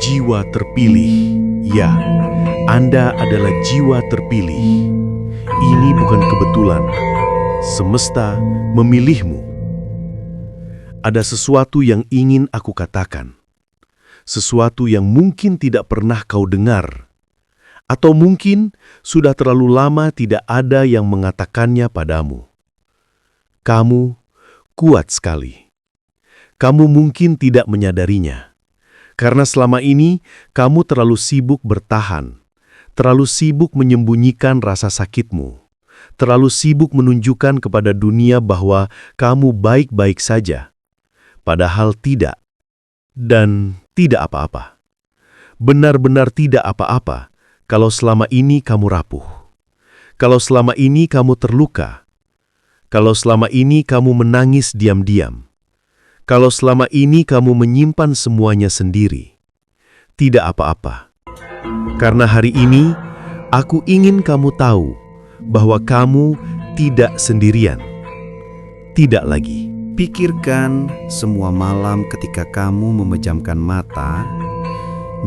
Jiwa terpilih, ya, Anda adalah jiwa terpilih. Ini bukan kebetulan. Semesta memilihmu. Ada sesuatu yang ingin aku katakan. Sesuatu yang mungkin tidak pernah kau dengar. Atau mungkin sudah terlalu lama tidak ada yang mengatakannya padamu. Kamu kuat sekali. Kamu mungkin tidak menyadarinya. Karena selama ini kamu terlalu sibuk bertahan, terlalu sibuk menyembunyikan rasa sakitmu, terlalu sibuk menunjukkan kepada dunia bahwa kamu baik-baik saja, padahal tidak, dan tidak apa-apa. Benar-benar tidak apa-apa kalau selama ini kamu rapuh, kalau selama ini kamu terluka, kalau selama ini kamu menangis diam-diam. Kalau selama ini kamu menyimpan semuanya sendiri, tidak apa-apa. Karena hari ini, aku ingin kamu tahu bahwa kamu tidak sendirian. Tidak lagi. Pikirkan semua malam ketika kamu memejamkan mata,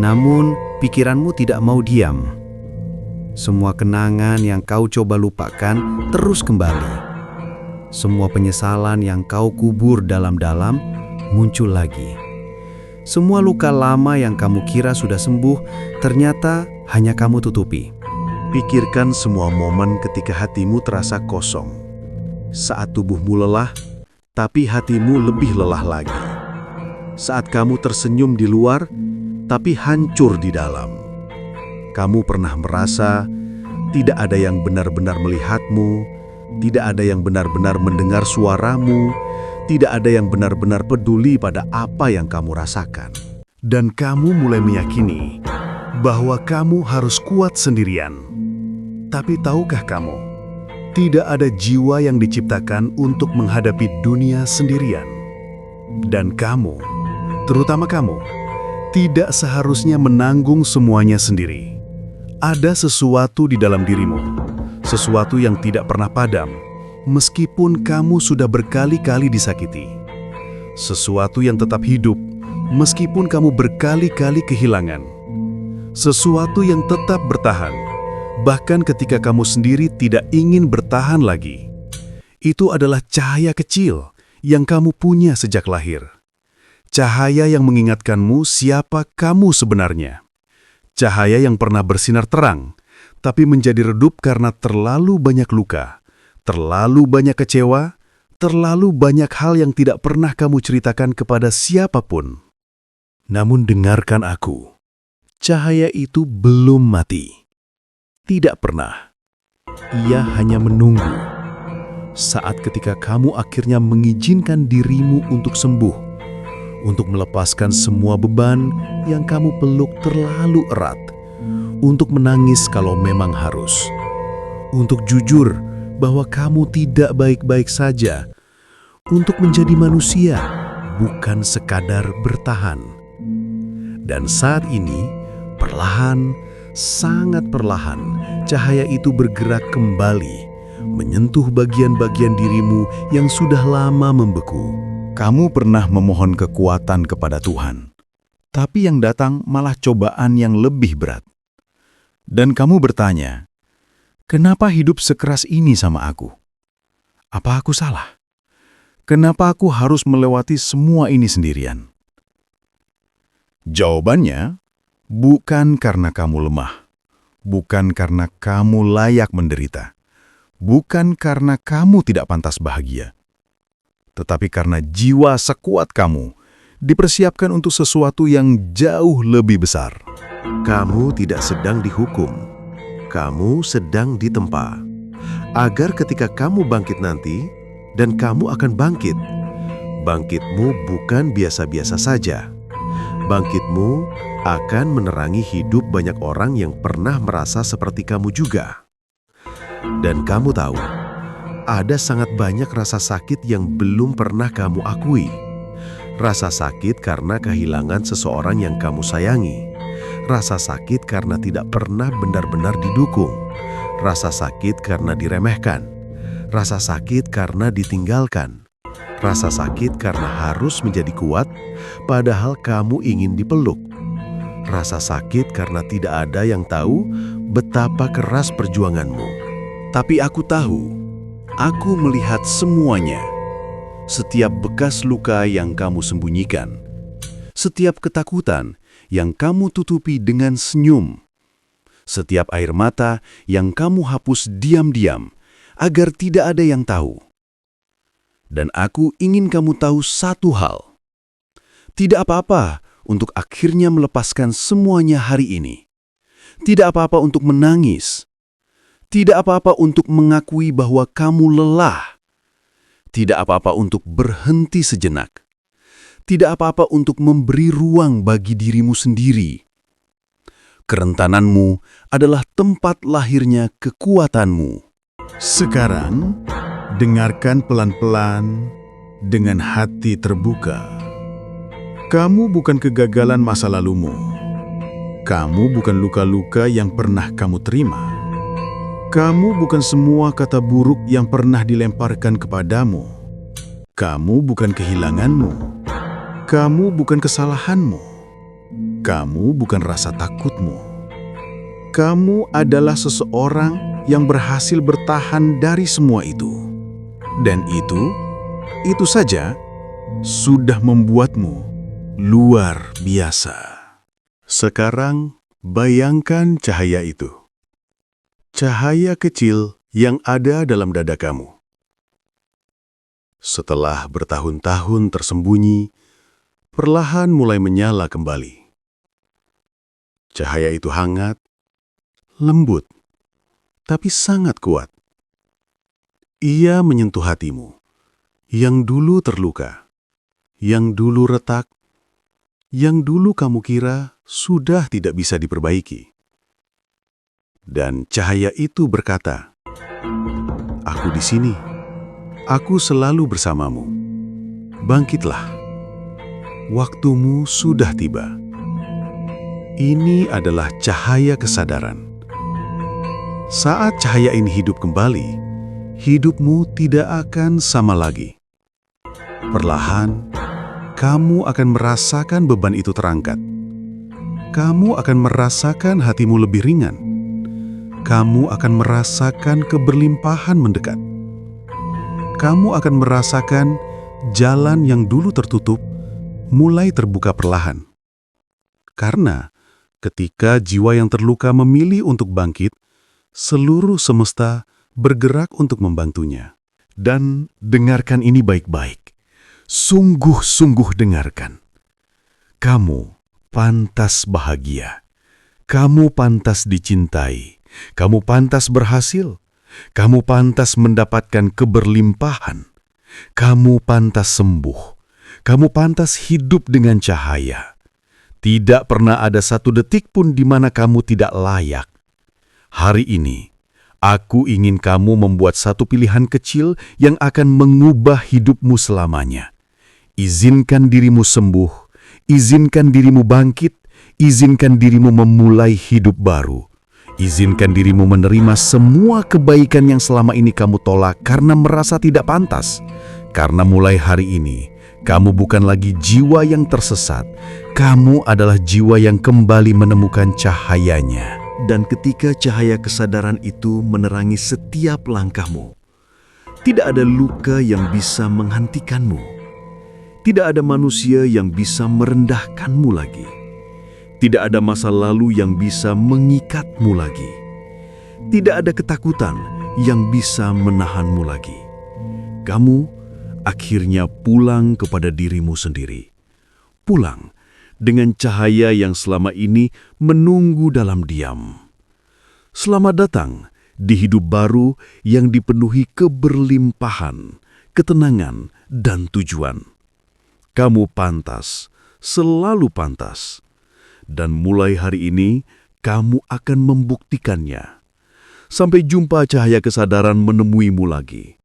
namun pikiranmu tidak mau diam. Semua kenangan yang kau coba lupakan terus kembali. Semua penyesalan yang kau kubur dalam-dalam muncul lagi. Semua luka lama yang kamu kira sudah sembuh, ternyata hanya kamu tutupi. Pikirkan semua momen ketika hatimu terasa kosong. Saat tubuhmu lelah, tapi hatimu lebih lelah lagi. Saat kamu tersenyum di luar, tapi hancur di dalam. Kamu pernah merasa tidak ada yang benar-benar melihatmu, tidak ada yang benar-benar mendengar suaramu, tidak ada yang benar-benar peduli pada apa yang kamu rasakan. Dan kamu mulai meyakini bahwa kamu harus kuat sendirian. Tapi tahukah kamu, tidak ada jiwa yang diciptakan untuk menghadapi dunia sendirian. Dan kamu, terutama kamu, tidak seharusnya menanggung semuanya sendiri. Ada sesuatu di dalam dirimu, sesuatu yang tidak pernah padam, meskipun kamu sudah berkali-kali disakiti. Sesuatu yang tetap hidup, meskipun kamu berkali-kali kehilangan. Sesuatu yang tetap bertahan, bahkan ketika kamu sendiri tidak ingin bertahan lagi. Itu adalah cahaya kecil yang kamu punya sejak lahir. Cahaya yang mengingatkanmu siapa kamu sebenarnya. Cahaya yang pernah bersinar terang, tapi menjadi redup karena terlalu banyak luka, terlalu banyak kecewa, terlalu banyak hal yang tidak pernah kamu ceritakan kepada siapapun. Namun dengarkan aku, cahaya itu belum mati. Tidak pernah. Ia hanya menunggu. Saat ketika kamu akhirnya mengizinkan dirimu untuk sembuh, untuk melepaskan semua beban yang kamu peluk terlalu erat, untuk menangis kalau memang harus, untuk jujur bahwa kamu tidak baik-baik saja, untuk menjadi manusia, bukan sekadar bertahan. Dan saat ini, perlahan, sangat perlahan, cahaya itu bergerak kembali, menyentuh bagian-bagian dirimu yang sudah lama membeku. Kamu pernah memohon kekuatan kepada Tuhan, tapi yang datang malah cobaan yang lebih berat. Dan kamu bertanya, kenapa hidup sekeras ini sama aku? Apa aku salah? Kenapa aku harus melewati semua ini sendirian? Jawabannya, bukan karena kamu lemah, bukan karena kamu layak menderita, bukan karena kamu tidak pantas bahagia, tetapi karena jiwa sekuat kamu dipersiapkan untuk sesuatu yang jauh lebih besar. Kamu tidak sedang dihukum, kamu sedang ditempa. Agar ketika kamu bangkit nanti, dan kamu akan bangkit, bangkitmu bukan biasa-biasa saja. Bangkitmu akan menerangi hidup banyak orang yang pernah merasa seperti kamu juga. Dan kamu tahu, ada sangat banyak rasa sakit yang belum pernah kamu akui. Rasa sakit karena kehilangan seseorang yang kamu sayangi. Rasa sakit karena tidak pernah benar-benar didukung. Rasa sakit karena diremehkan. Rasa sakit karena ditinggalkan. Rasa sakit karena harus menjadi kuat, padahal kamu ingin dipeluk. Rasa sakit karena tidak ada yang tahu betapa keras perjuanganmu. Tapi aku tahu, aku melihat semuanya. Setiap bekas luka yang kamu sembunyikan, setiap ketakutan yang kamu tutupi dengan senyum, setiap air mata yang kamu hapus diam-diam agar tidak ada yang tahu. Dan aku ingin kamu tahu satu hal. Tidak apa-apa untuk akhirnya melepaskan semuanya hari ini. Tidak apa-apa untuk menangis. Tidak apa-apa untuk mengakui bahwa kamu lelah. Tidak apa-apa untuk berhenti sejenak. Tidak apa-apa untuk memberi ruang bagi dirimu sendiri. Kerentananmu adalah tempat lahirnya kekuatanmu. Sekarang, dengarkan pelan-pelan dengan hati terbuka. Kamu bukan kegagalan masa lalumu. Kamu bukan luka-luka yang pernah kamu terima. Kamu bukan semua kata buruk yang pernah dilemparkan kepadamu. Kamu bukan kehilanganmu. Kamu bukan kesalahanmu. Kamu bukan rasa takutmu. Kamu adalah seseorang yang berhasil bertahan dari semua itu. Dan itu saja sudah membuatmu luar biasa. Sekarang bayangkan cahaya itu. Cahaya kecil yang ada dalam dada kamu. Setelah bertahun-tahun tersembunyi, perlahan mulai menyala kembali. Cahaya itu hangat, lembut, tapi sangat kuat. Ia menyentuh hatimu, yang dulu terluka, yang dulu retak, yang dulu kamu kira sudah tidak bisa diperbaiki. Dan cahaya itu berkata, "Aku di sini. Aku selalu bersamamu. Bangkitlah. Waktumu sudah tiba." Ini adalah cahaya kesadaran. Saat cahaya ini hidup kembali, hidupmu tidak akan sama lagi. Perlahan, kamu akan merasakan beban itu terangkat. Kamu akan merasakan hatimu lebih ringan. Kamu akan merasakan keberlimpahan mendekat. Kamu akan merasakan jalan yang dulu tertutup mulai terbuka perlahan. Karena ketika jiwa yang terluka memilih untuk bangkit, seluruh semesta bergerak untuk membantunya. Dan dengarkan ini baik-baik. Sungguh-sungguh dengarkan. Kamu pantas bahagia. Kamu pantas dicintai. Kamu pantas berhasil. Kamu pantas mendapatkan keberlimpahan. Kamu pantas sembuh. Kamu pantas hidup dengan cahaya. Tidak pernah ada satu detik pun di mana kamu tidak layak. Hari ini, aku ingin kamu membuat satu pilihan kecil yang akan mengubah hidupmu selamanya. Izinkan dirimu sembuh, izinkan dirimu bangkit, izinkan dirimu memulai hidup baru. Izinkan dirimu menerima semua kebaikan yang selama ini kamu tolak karena merasa tidak pantas. Karena mulai hari ini, kamu bukan lagi jiwa yang tersesat. Kamu adalah jiwa yang kembali menemukan cahayanya. Dan ketika cahaya kesadaran itu menerangi setiap langkahmu, tidak ada luka yang bisa menghentikanmu. Tidak ada manusia yang bisa merendahkanmu lagi. Tidak ada masa lalu yang bisa mengikatmu lagi. Tidak ada ketakutan yang bisa menahanmu lagi. Kamu akhirnya pulang kepada dirimu sendiri. Pulang dengan cahaya yang selama ini menunggu dalam diam. Selamat datang di hidup baru yang dipenuhi keberlimpahan, ketenangan, dan tujuan. Kamu pantas, selalu pantas. Dan mulai hari ini, kamu akan membuktikannya. Sampai jumpa cahaya kesadaran menemuimu lagi.